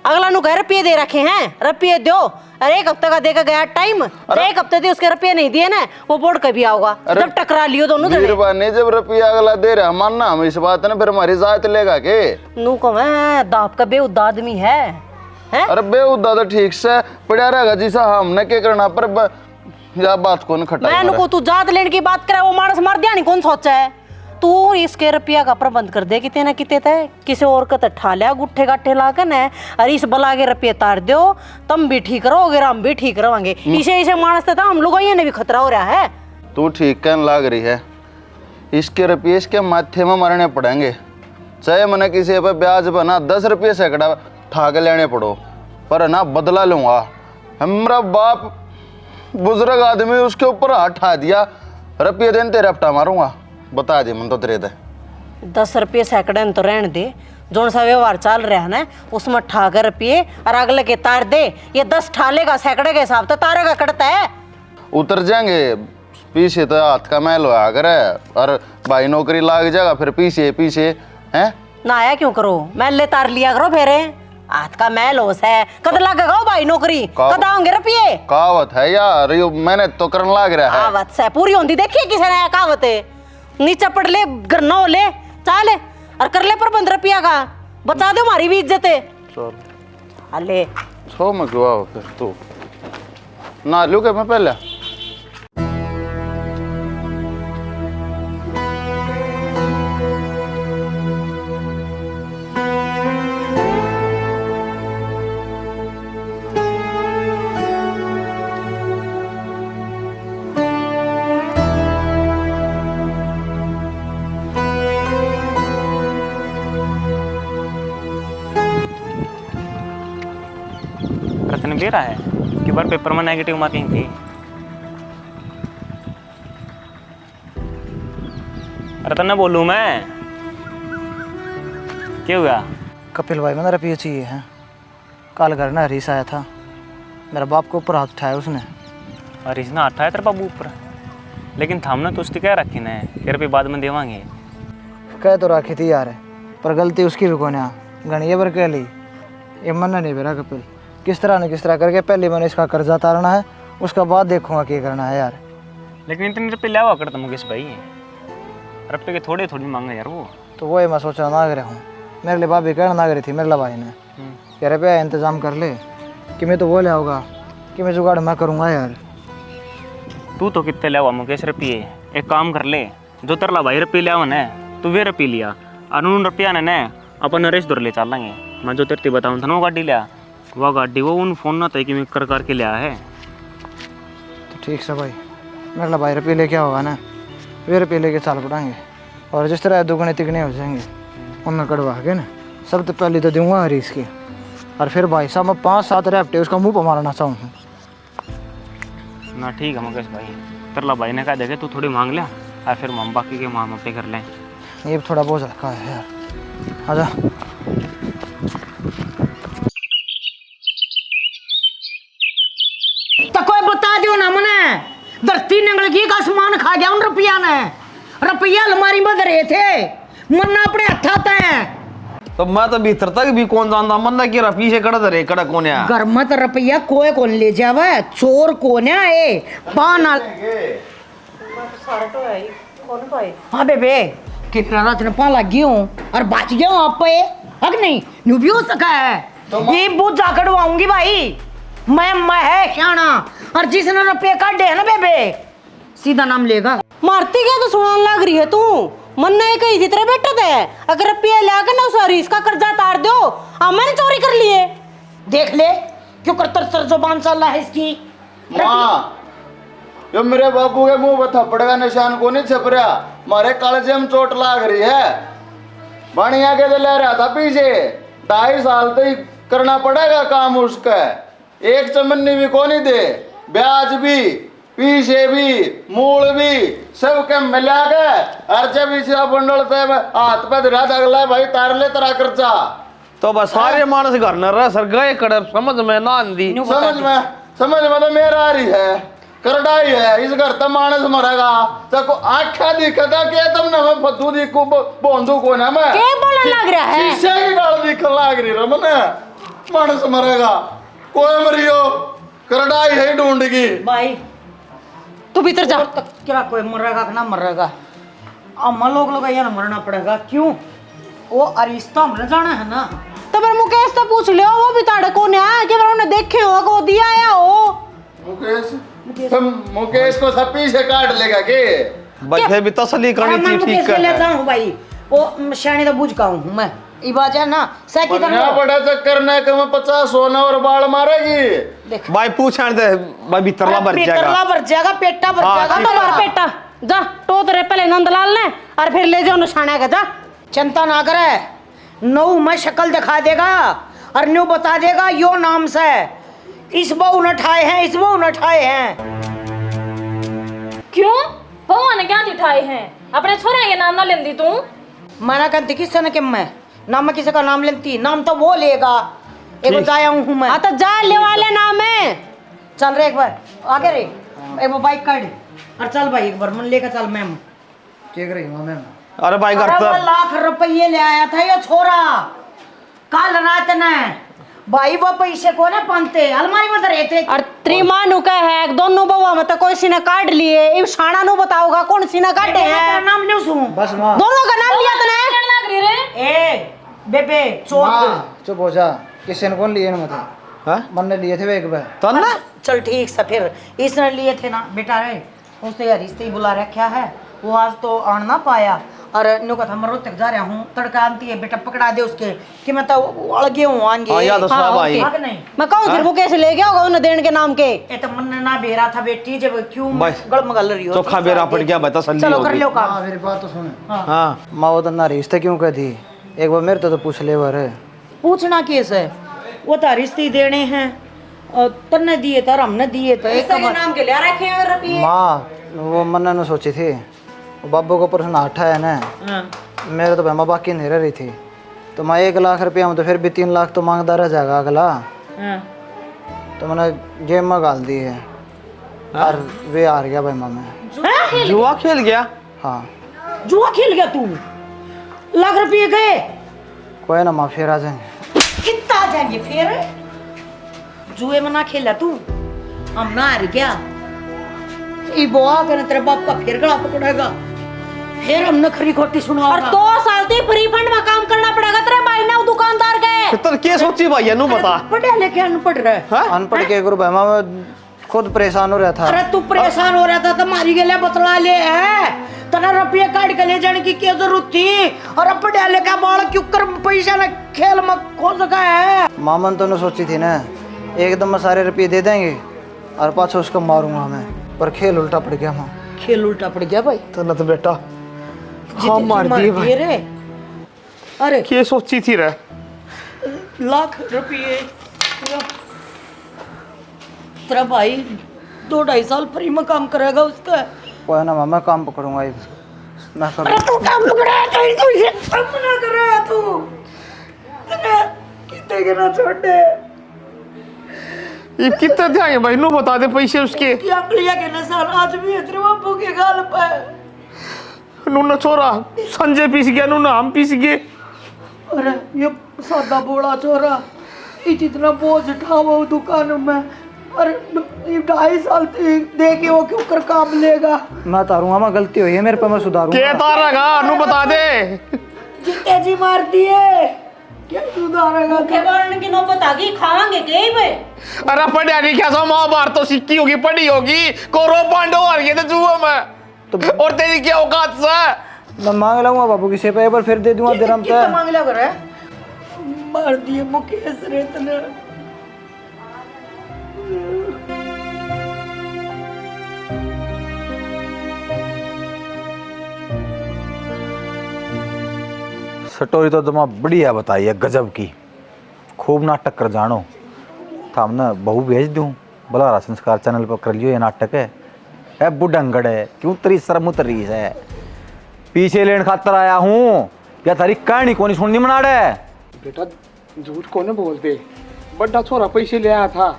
अगला नु कह रुपये दे रखे हैं, रुपये दो, अरे 1 हफ्ते का देकर गया टाइम, 1 हफ्ते दे उसके रुपये नहीं दिए ना वो बोर्ड कभी आओगा। जब टकरा लियो दोनों ने जब रुपया अगला दे रहा मानना हम इस बात ने फिर हमारी जात लेगा के नू को मैं दाप का बेउद आदमी है। अरे बेउदा तो ठीक से पड़ा रहेगा जिसा हमने क्या करना पर या बात कौन खटा मैं को तू जात लेने की बात करे, वो मानस मार दिया नहीं कौन सोचा है। तू इसके रुपया का प्रबंध कर दे कितने ना कितने तय किसी और का ठा लिया गुट्ठे गाठे लाकर न, अरे इस बला के रुपये तार दो तुम भी ठीक रहोगे हम भी ठीक रहोगे। इसे मानस था हम लोग ने भी खतरा हो रहा है। तू ठीक कहने लाग रही है, इसके रुपये इसके माथे में मरने पड़ेंगे, चाहे मैंने किसी पे ब्याज पर ना 10 रुपये सैकड़ा ठा के लेने पड़ो, पर ना बदला लूंगा। हमारा बाप बुजुर्ग आदमी उसके ऊपर हाथ ठा दिया, रुपये देने तेरे हफ्ता मारूंगा बता दे मन तो तेरे दे 10 रुपये सैकड़े तो रहने दे, जो सा व्यवहार चल रहा है ना उसमें ठा कर रुपये और अगले के तार दे, ये 10 ठाले का सैकड़े के हिसाब तो तारे का कटता है। उतर जाएंगे पीछे तो हाथ का मैल होया करे और भाई नौकरी लाग जाएगा फिर पीछे पीछे हैं ना आया क्यों करो मैल ले तार लिया करो फेरे हाथ का मैल होस है कद लगेगा भाई नौकरी कद आओगे रुपये। कहावत है यार यो मैंने तो करने लाग रहा है। कहावत से पूरी होती देखी किसी ने कहावत है, नीचे पड़ ले गरना हो ले चाह ले और कर ले प्रबंध रुपया का, बचा दे हमारी भी इज्जत है। चल अले छो मैं क्यों आओ फिर तू ना लू के मैं पहले रतन दे रहा है कि बार पेपर में नेगेटिव मार्किंग थी। रतन ने बोलूँ मैं क्या हुआ? कपिल भाई मैंने रुपये चाहिए हैं, कल घर ना हरीश आया था, मेरा बाप के ऊपर हाथ उठाया उसने। हरीश ने हाथ आया तेरे बाबू ऊपर, लेकिन थामने तो उसकी क्या रखी ने कि रुपये बाद में देवांगे। कह तो रखी थी यार, पर गलती उसकी भी कोने गणिये पर कह ली, ये मन नहीं मेरा कपिल, किस तरह न किस तरह करके पहले मैंने इसका कर्जा उतारना है, उसका बाद देखूंगा क्या करना है यार। लेकिन इतने रुपये लिया हुआ करता मुकेश भाई, रुपये के थोड़े थोड़ी मांगे यार वो। तो वही मैं सोचा ना रहा हूँ, मेरे लिए भाभी कहना ना रही थी मेरे लिए भाई ने कह रुपया इंतजाम कर ले कि मैं तो वो लिया होगा कि मैं जुगाड़ मैं करूँगा यार। तू तो कितने लिया हुआ मुकेश रुपये, एक काम कर ले जो तेरा भाई रुपये लिया ने तू वे रुपये लिया और उन रुपया ने अपन नरेश दौर ले चल लेंगे। मैं जो तेरे बताऊँ था ना वो गाड़ी लिया, वह गाड़ी वो उन फोन ना तय कि मैं कर करके लिया है। तो ठीक से भाई, मेरा भाई रुपये लेके होगा ना, वे रुपये लेके चल पड़ेंगे और जिस तरह दुगने तिगने हो जाएंगे उनमें कड़वा के ना सब तो पहले तो दूंगा हरीश की। और फिर भाई साहब मैं 5-7 रेफ्टे उसका मुंह पर मारना चाहूँ ना। ठीक है मुकेश भाई, तेरा भाई ने कहा देखे तू थोड़ी मांग लिया और फिर हम बाकी के माम पे कर लें। ये भी थोड़ा बोझ रखा है यार। आजा तो कोई बता दो ना मने, धरती नंगल की का सामान खा गया उन रुपया ने। रुपया अलमारी में धरे थे, मन अपने हथा है। तो मैं तो भीतर तक भी कौन जानता मन की रफी से कड़ा धरे कड़ा कौन है घर में तो रुपया कोई कौन ले जावे, चोर कौन है पान हाँ बेबे कितना रात ने पा लग गई हूँ और बच गया हूँ आप पे हक नहीं न्यू भी हो सका है। ये बूझ जा कड़वाऊंगी भाई मैं है शाना, और जिसने रुपये काटे है ना बेबे सीधा नाम लेगा। मारती क्या तो सुनाने लग रही है तू? मन नहीं कही थी तेरे बेटा थे, अगर रुपया लाकर ना सॉरी इसका कर्जा तार दो। मैंने चोरी कर लिए, देख ले क्यों कर तर जुबान चल रहा है इसकी। माँ यो मेरे बाबू के मुंह पर थप्पड़ का निशान को नहीं छप रहा, मारे कालजे में चोट लाग रही है। बढ़िया के तो ले रहा था पीछे, 2.5 साल तो ही करना पड़ेगा काम उसका, एक चमन्नी भी को नहीं दे, ब्याज भी पीछे भी मूल भी सब के मिला के और जब इसे बंडल से हाथ पे धरा अगला भाई तार ले तेरा खर्चा। तो बस सारे मानस घर न रह सर गए कड़े समझ में ना आंदी। समझ में तो मेरा आ रही है, करडाई है इस घर तो मानस मरेगा तो आख्या दिखता के तुमने मैं फतू दिखू बोंदू को ना मैं क्या बोलने लग रहा है? शीशे की गाल दिख लाग रही रमने मानस मरेगा कोई मरियो करडाई है ढूंढ की भाई तू भीतर जा। क्या कोई मरेगा कि ना मरेगा, अम्मा लोग यार मरना पड़ेगा क्यों? वो अरिश्ता हमने जाना है ना। तो फिर मुकेश तो पूछ लियो, वो भी ताड़े कौन है कि उन्होंने देखे हो को दिया या हो? मुकेश को सब पीछे काट लेगा के बच्चे भी तसली करनी थी ठीक कर लेता हूं भाई, वो शानी तो बुझ का हूं मैं ई बात है ना सही ना बड़ा चक्कर ना कि मैं 50 सोना और बाल मारेगी। भाई पूछण दे भाई भीतरला भर जाएगा, भीतरला भर जाएगा, पेटा भर जाएगा। तो मार पेटा जा तो तेरे पहले नंदलाल ने और फिर ले जाओ निशाना का जा। चिंता ना करे, नौ में शक्ल दिखा देगा और न्यू बता देगा यो नाम से इस बहू न ठाए हैं, इस बहू न ठाए हैं। क्यों बहू ने क्या दिठाए हैं? अपने छोरे के नाम ना लेंदी तू? मना करती किससे न कि मैं नाम में किसी का नाम लेती, नाम तो वो लेगा। एक बताया हूँ मैं। तो जा ले वाले नाम है। चल रे एक बार आगे रे, एक बार बाइक काट और चल भाई एक बार मन लेकर चल मैम। ठीक रही मैम। अरे भाई घर तो लाख रुपये ले आया था ये छोरा कल रात ने भाई, वो पैसे को ना पानते अलमारी में धरे थे। और त्रिमानु का है दोनों बउआ में तो कोई सी ने काट लिए, इब शाना नु बताओगा कौन सी ने काटे हैं? नाम नहीं सुन बस माँ दोनों का नाम लिया तने लग रही रे। ए बेबे चोट चुप हो जा, किसी ने कौन लिए ना मतलब मन ने लिए थे वे एक बार तो ना चल ठीक सा फिर इसने लिए थे ना बेटा रे, उसने यार रिश्ते ही बुला रखा है, वो आज तो आन ना पाया और नु का था मरो तक जा रहा हूँ, तड़का आंती है बेटा पकड़ा दे उसके कि मैं तो अड़गे हूँ आएंगे। हाँ, याद है सब भाई। नहीं मैं कहूँ फिर वो कैसे ले गया होगा उन्हें देने के नाम के? ये तो मन ना बेरा था बेटी, जब क्यों बस। गड़मगल रही हो चोखा बेरा पड़ गया बता सल्ली चलो हो कर गई। लो काम। हाँ मेरी बात तो सुन। हाँ माँ वो तो ना रिश्ते क्यों कह दी, एक बार मेरे तो पूछ ले बार पूछना केस है, वो तो रिश्ते देने हैं और तन्ने दिए तो हमने दिए तो एक नाम के ले रखे हैं रुपये। माँ वो मन ने सोची थी वो बाबू को प्रश्न आठा है ना, मेरे तो माँ बाकी नहीं रह रही थी तो मैं 1 लाख रुपया में तो फिर भी 3 लाख तो मांगता रह जाएगा अगला, तो मैंने गेम में गाल दी है और वे हार गया भाई माँ में। जुआ खेल गया? हाँ जुआ खेल गया तू, लाख रुपये गए। कोई ना माँ फिर आ जाएंगे। कितना आ जाएंगे फिर? जुए में ना खेला तू, हम ना हार गया ये बुआ कर तेरे बाप का फिर गला पकड़ेगा, फिर हम नखरी खोटी सुनाओगा। और 2 साल से फ्री फंड में काम करना पड़ेगा तेरे भाई ने दुकानदार के। तो क्या सोची भाई नु बता? पढ़े लिखे अनपढ़ रहे, अनपढ़ के गुरु भाई मैं खुद परेशान हो रहा था। अरे तू परेशान हो रहा था तो मारी गले बतला ले है तना रुपये काट के ले जाने की क्या जरूरत थी? और अब डाले का बाल क्यों कर पैसा ना खेल में खो सका है? मामन तो ने सोची थी ना एकदम में सारे रुपये दे देंगे और पाछो उसको मारूंगा मैं, पर खेल उल्टा पड़ गया। माँ खेल उल्टा पड़ गया भाई। तो ना तो बेटा हाँ मार दिए भाई। रे अरे क्या सोची थी रे? लाख रुपये तेरा भाई 2-2.5 साल फ्री में काम करेगा उसका। कोई ना माँ, मैं काम पकड़ूंगा मैं अरे तू काम पकड़ा है तो ये अपना कर रहा है तू। कितने के ना छोड़ दे। ये कितने थे भाई? नो बता दे पैसे उसके। क्या लिया के निशान आज भी तेरे बापू के गाल पे। नूना छोरा संजय पीस गया, नूना हम पीस गए। अरे ये सादा बोला छोरा इतना बोझ उठावा दुकान में। अरे 2.5 साल दे के वो क्यों कर काम लेगा? मैं तारूंगा, मैं गलती हुई है मेरे पे, मैं सुधारूंगा। क्या तारेगा? नू बता दे। जितने जी मार दिए क्या सुधारेगा? के की नौबत आ गई, खावांगे के पे। अरे पढ़िया नहीं क्या सो महाभारत तो सिक्की होगी, पढ़ी होगी। कौरव पांडव हार गए थे जुआ में, और तेरी क्या औकात से? मैं मांग लाऊंगा बाबू की सेवा, पर फिर दे दूंगा दिरहम कितना मांग लिया कर मार दिए मुकेश रे तने। स्टोरी तो तुम बढ़िया बताई है, गजब की। खूब नाटक कर जानो था। हमने बहू भेज दूँ, बलारा संस्कार चैनल पर कर लियो ये नाटक है बुढ़ंगड़ है, क्यों तरी शर्म उतरी है। पीछे लेन खातर आया हूँ या तारी कहानी कौन सुननी मना रहे? बेटा झूठ को न बोलते, बड़ा छोरा पैसे ले आया था,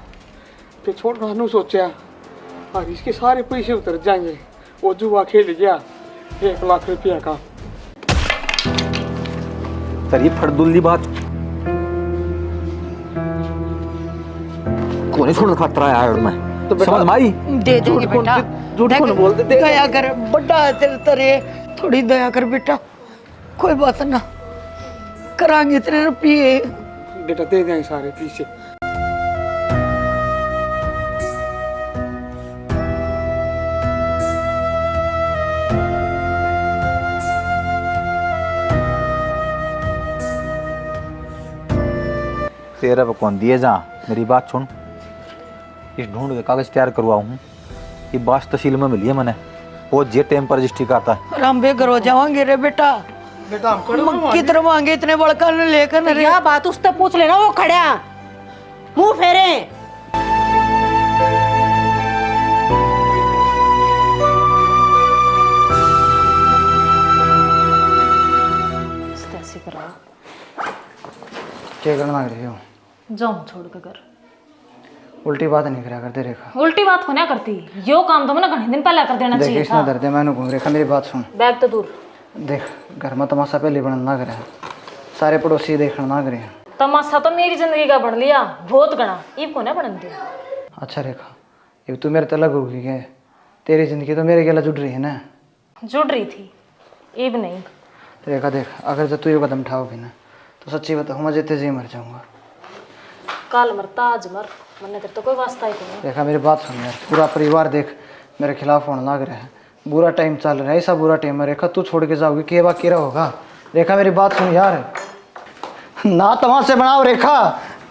फिर छोड़ नू सोचा और इसके सारे पैसे उतर जाएंगे। वो जुआ खेल गया 1 लाख रुपया का। तेरी फड़दुल्ली बात कौन सुन खातर आया है मैं, तो समझ माई। दे देंगे बेटा, झूठ को न बोलते। दया कर, बड़ा तेरे तेरे थोड़ी दया कर बेटा, कोई बात ना करांगे तेरे रुपये। बेटा दे देंगे सारे पीछे। तेरा पे कौन दिए जा, मेरी बात सुन। इस ढूंढ के कागज तैयार करवाऊँ हूँ, ये बास तहसील में मिली है मैंने, वो जे टाइम पर रजिस्ट्री करता है। राम बेघर हो जाओगे रे बेटा। बेटा हम किधर मांगे इतने बड़का न लेकर रे। क्या बात उससे पूछ लेना, वो खड़ा मुंह फेरे। ऐसे करो, क्या करना मांग रही हो? जाऊँ छोड़ के घर। उल्टी बात नहीं करा करते रेखा। उल्टी बात होने करती, यो काम तो मैंने घने दिन पहले कर देना देख चाहिए इसमें था। दर्द है, मैंने घूम रेखा मेरी बात सुन। बैग तो दूर। देख घर में तमाशा पहले बन ना करे, सारे पड़ोसी देखना ना करे। तमाशा तो मेरी जिंदगी का बन लिया बहुत गणा, इब को ना बनन दिया। अच्छा रेखा, ये तू मेरे तलग होगी है, तेरी जिंदगी तो मेरे गला जुड़ रही है ना। जुड़ रही थी, इब नहीं। रेखा देख, अगर जब तू ये कदम उठाओगी ना तो सच्ची बताऊँ मैं जितने जी मर जाऊँगा। काल मरता आज मर, मरने तेरे तो कोई वास्ता ही नहीं। रेखा मेरी बात सुन यार, पूरा परिवार देख मेरे खिलाफ होने लग रहा है, बुरा टाइम चल रहा है, ऐसा बुरा टाइम है रेखा, तू छोड़ के जाओगी के बात केरा होगा। रेखा मेरी बात सुन यार, ना तमाशे बनाओ रेखा,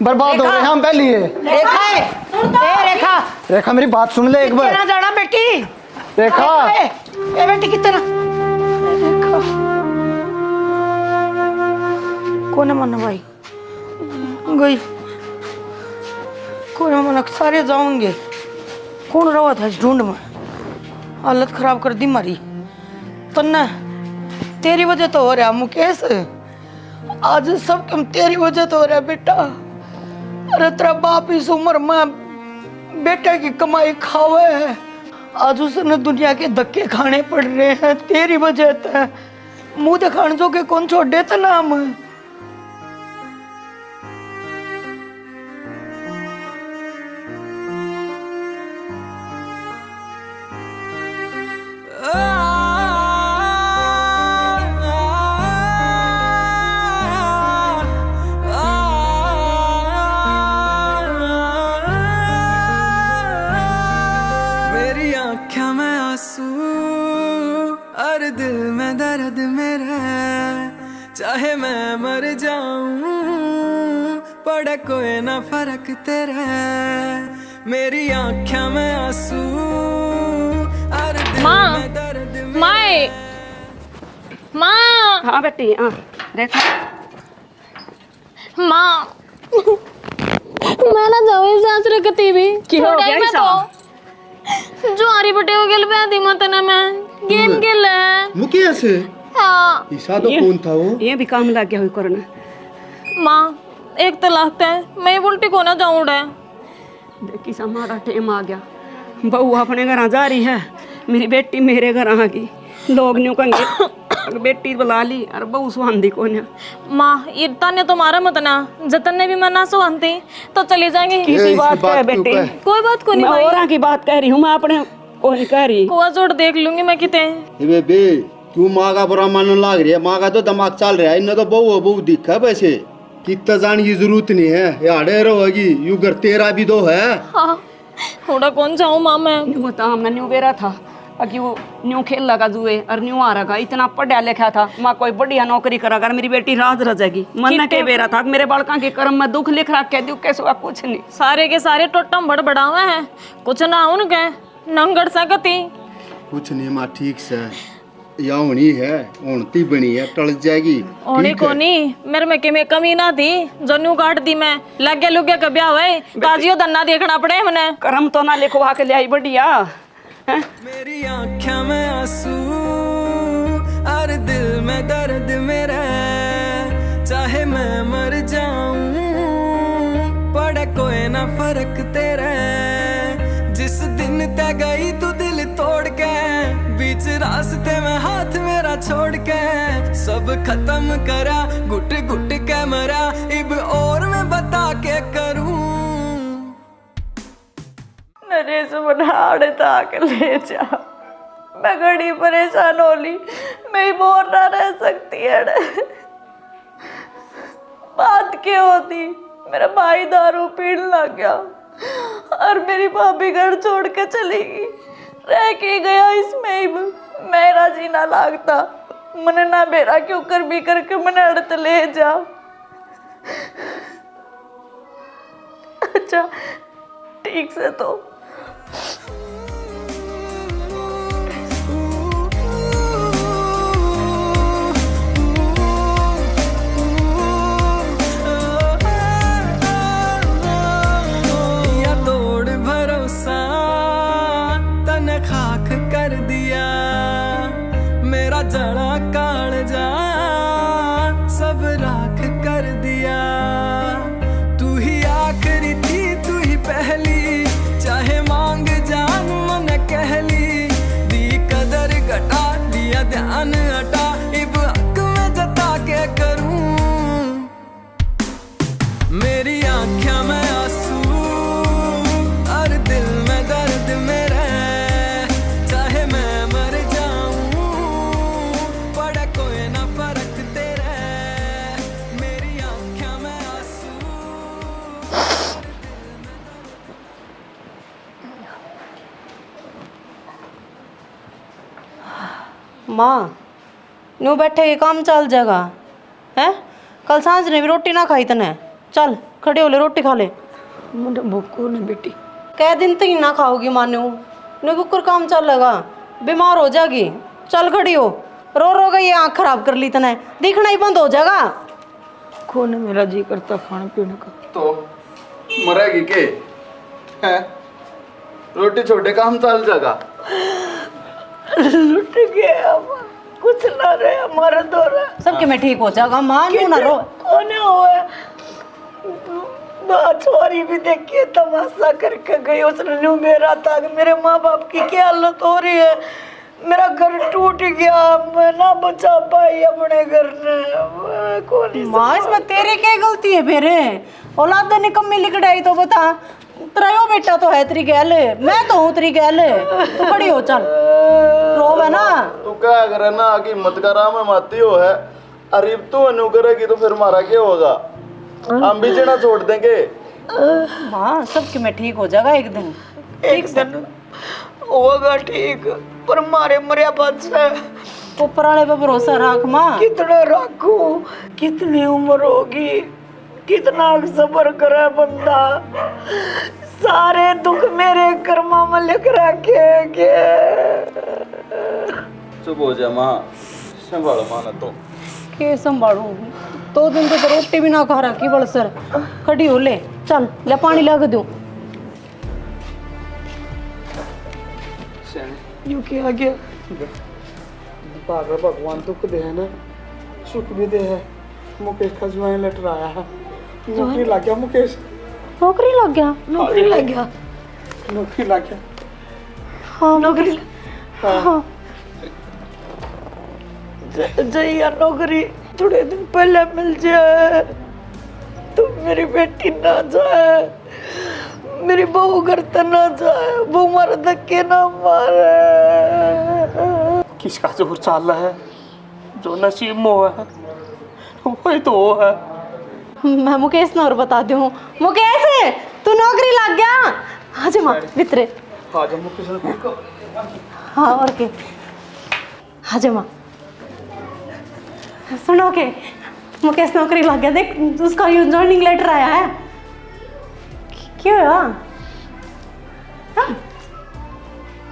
बर्बाद हो रहे हैं हम पहले ही। रेखा है, रेखा रेखा मेरी बात सुन ले एक बार। कितना जाना बेटी? रेखा ए बेटी कितना? रेखा कौन है मना भाई गई, कौन मना सारे जाओगे, कौन रहा था इस ढूंढ में? हालत खराब कर दी मारी तन्ना, तेरी वजह तो हो रहा मुकेश, आज सब कम तेरी वजह तो हो रहा बेटा। अरे तेरा बाप इस उम्र में बेटे की कमाई खावे है, आज उसने दुनिया के धक्के खाने पड़ रहे हैं तेरी वजह से। मुंह दिखाने जो के कौन छोड़ देता नाम। मेरी आँखों में आंसू और दिल में दर्द मेरा, चाहे मैं मर जाऊं पड़े कोई ना फर्क तेरा, मेरी आँखों में आंसू और दिल में दर्द माए माँ। हाँ बेटी, हाँ देखो माँ मैं ना जाऊँ सांस रखती भी की हो गया तो जो आरी बटे हो गए पे दी मत ना मैं गेम खेल है मुकिया से। हाँ ईसा तो कौन था वो? ये भी काम लग गया हुई करना। माँ एक तो लगता है मैं उल्टी को ना जाऊँ डे। देखी सा हमारा टाइम आ गया, बहू अपने घर जा रही है, मेरी बेटी मेरे घर आ गई, लोग न्यू कहेंगे बेटी बुला ली और बहू सुहांदी को ने। माँ इतना ने तो मारा मत ना, जतन ने भी मना सुहांती तो चली जाएंगे। किसी बात का है बेटी, कोई बात को नहीं मैं औरों की बात कह रही हूँ, मैं अपने को नहीं कह रही। कुआ जोड़ देख लूंगी मैं कितने। बेबे क्यों माँ का बुरा मानने लग रही है? माँ का तो दिमाग चल रहा है, इन्हें तो बहू दिखा वैसे कितना जाने की जरूरत नहीं है, याडे रहोगी यू घर तेरा भी तो है। हाँ थोड़ा कौन जाऊँ माँ मैं? न्यू था हमने न्यू बेरा था कि वो न्यू खेल लगा जुए और न्यू आ रहा, इतना पढ़ा लिखा था, माँ कोई बढ़िया नौकरी करा कर मेरी बेटी राज रजेगी। मन के बेरा था मेरे बालका के कर्म में दुख लिख रख दू कैसे हुआ कुछ नहीं। सारे के सारे टोटम बड़ा हुए हैं, कुछ ना उनके नंगड़ सकती कुछ नहीं माँ ठीक से या होनी है, होनती बनी है, टल जाएगी। ओनी कोनी मेरे में के में कमी ना थी, जो न्यू काट दी मैं लगे लुगे का ब्याह हुए ताजियो धन्ना देखना पड़े मने। कर्म तो ना लिखवा के ले आई बढ़िया। मेरी आँखों में आंसू और दिल में दर्द मेरा, चाहे मैं मर जाऊं पड़े कोई ना फर्क तेरा, जिस दिन तय गई तू दिल तोड़ के, बीच रास्ते में हाथ मेरा छोड़ के, सब खत्म करा घुट घुट के मरा, इब और मैं बता के करूं। मेरे से बनाड़े ताक ले जा, मैं घड़ी परेशान होली, मैं बोर ना रह सकती है। बात क्या होती, मेरा भाई दारू पीने लग गया और मेरी भाभी घर छोड़ के चली गई, रह के गया इसमें ही मेरा जीना लागता, मैंने ना बेरा क्यों कर भी करके मैंने अड़त ले जा। अच्छा ठीक से तो या तोड़ भरोसा तने खाक कर दिया, मेरा जड़ा काल जा सब राख कर दिया, तू ही आखिरी थी तू ही पहली, चाहे मांग जान मन कहली, दी कदर घटा दिया ध्यान हटा, इब हक में जता के करूं, मेरी आँखों में आंसू और दिल में दर्द मेरा, चाहे मैं मर जाऊं पड़े कोई ना फर्क तेरा, मेरी आँखों में आंसू। माँ न्यू बैठे ये काम चल जाएगा है? कल सांझ ने भी रोटी ना खाई तने, चल खड़े हो ले रोटी खा ले। मुझे भूख नहीं बेटी। कह दिन तक ना खाओगी माँ न्यू कुकर काम चलेगा, बीमार हो जाएगी, चल खड़ी हो, रो रो गई आँख खराब कर ली तने, दिखना ही बंद हो जाएगा। खून मेरा जी करता खाने पीने का। तो मरेगी के हैं? रोटी छोटे काम चल जाएगा। लुट गया, कुछ ना रहे हमारा दौरा, सबके में ठीक हो जाएगा माँ, न्यू ना रो। होने हुआ बात छोरी भी देखिए तमाशा करके गई उसने, न्यू मेरा था मेरे माँ बाप की क्या हालत हो रही है, मेरा घर टूट गया, मैं ना बचा पाई अपने घर ने। माँ इसमें तेरी क्या गलती है फिर? औलाद निकम्मी लिकड़ाई तो बता, तेरा बेटा तो है तेरी गैल, मैं तो हूँ तेरी गैल, तू खड़ी हो चल, रो है ना। तू क्या करे ना कि मत करा मैं माती हो है, अरे तू अनु करेगी तो फिर मारा क्या होगा, हम भी जेना छोड़ देंगे। माँ सबके में ठीक हो जाएगा एक दिन, एक दिन होगा ठीक, पर मारे मरिया बात से ऊपर वाले पे भरोसा रख माँ। कितना रखू, कितनी उम्र होगी, कितना सब्र करे बंदा, सारे दुख मेरे कर्मा में लिख रखे। चुप हो जा माँ, संभालो माँ ना तो। के संभालू, 2 दिन तो रोटी भी ना खा रखी बड़सर। खड़ी हो ले, चल ले पानी लग दूं। यूं किया गया पागल भगवान दुख दे है ना, सुख भी दे है। मुकेश का जुआन लट रहा है, नौकरी लग गया मुकेश। नौकरी लग गया? नौकरी लग गया, नौकरी लग गया। हाँ नौकरी। हाँ जय यार, नौकरी थोड़े दिन पहले मिल जाए तो मेरी बेटी ना जाए, मेरी बहू घर तक ना जाए, वो मारे धक्के ना मारे। किसका जोर चाल रहा है, जो नसीब में हुआ है वही तो वो है। मैं मुकेश ना और बताती हूँ। मुकेश तू नौकरी लग गया? हाँ जी माँ भितरे। हाँ जो मुकेश हाँ और के? हाँ जी माँ। सुनो के मुकेश नौकरी लग गया, देख उसका जॉइनिंग लेटर आया है। क्यों है? हाँ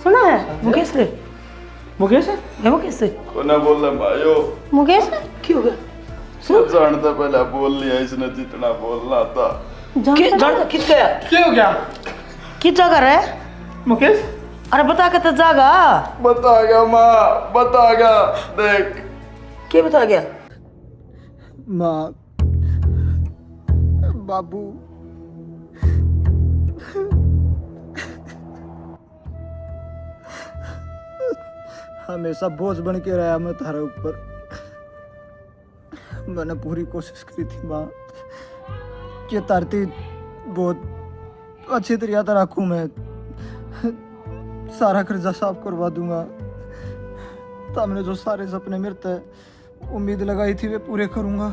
सुना है? मुकेश है, मुकेश है, ये मुकेश है। कोना बोल रहा भाइयों, मुकेश क्यों गया? सब जानता पहले बोल लिया इसने जितना बोलना था। जानता किस गया? क्या हो गया? किस जगह है मुकेश? अरे बता के तो जागा। बता गया माँ, बता गया। देख क्या बता गया? माँ, बाबू, हमेशा बोझ बन के रहा मैं तारे ऊपर। मैंने पूरी कोशिश करी थी माँ कि तारती बहुत अच्छी तरीके से रखूँ, मैं सारा कर्जा साफ करवा दूंगा। तो हमने जो सारे सपने मेरे तय उम्मीद लगाई थी वे पूरे करूंगा।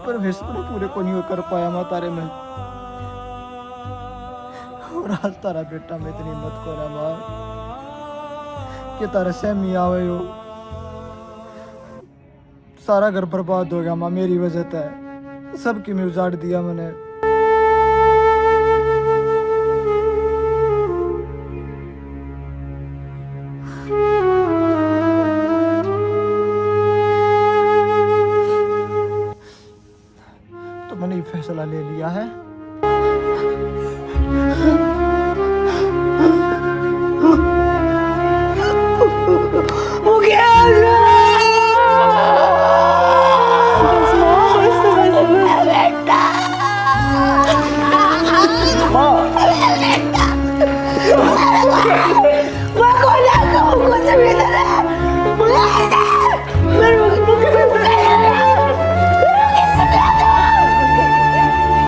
पर वे सपने पूरे को नहीं कर पाया माँ तारे में। और आज तारा बेटा में इतनी हिम्मत को रहा माँ कि तारे सहमी आवे हो। सारा घर बर्बाद हो गया माँ मेरी वजह से, सबकी में उजाड़ दिया मैंने।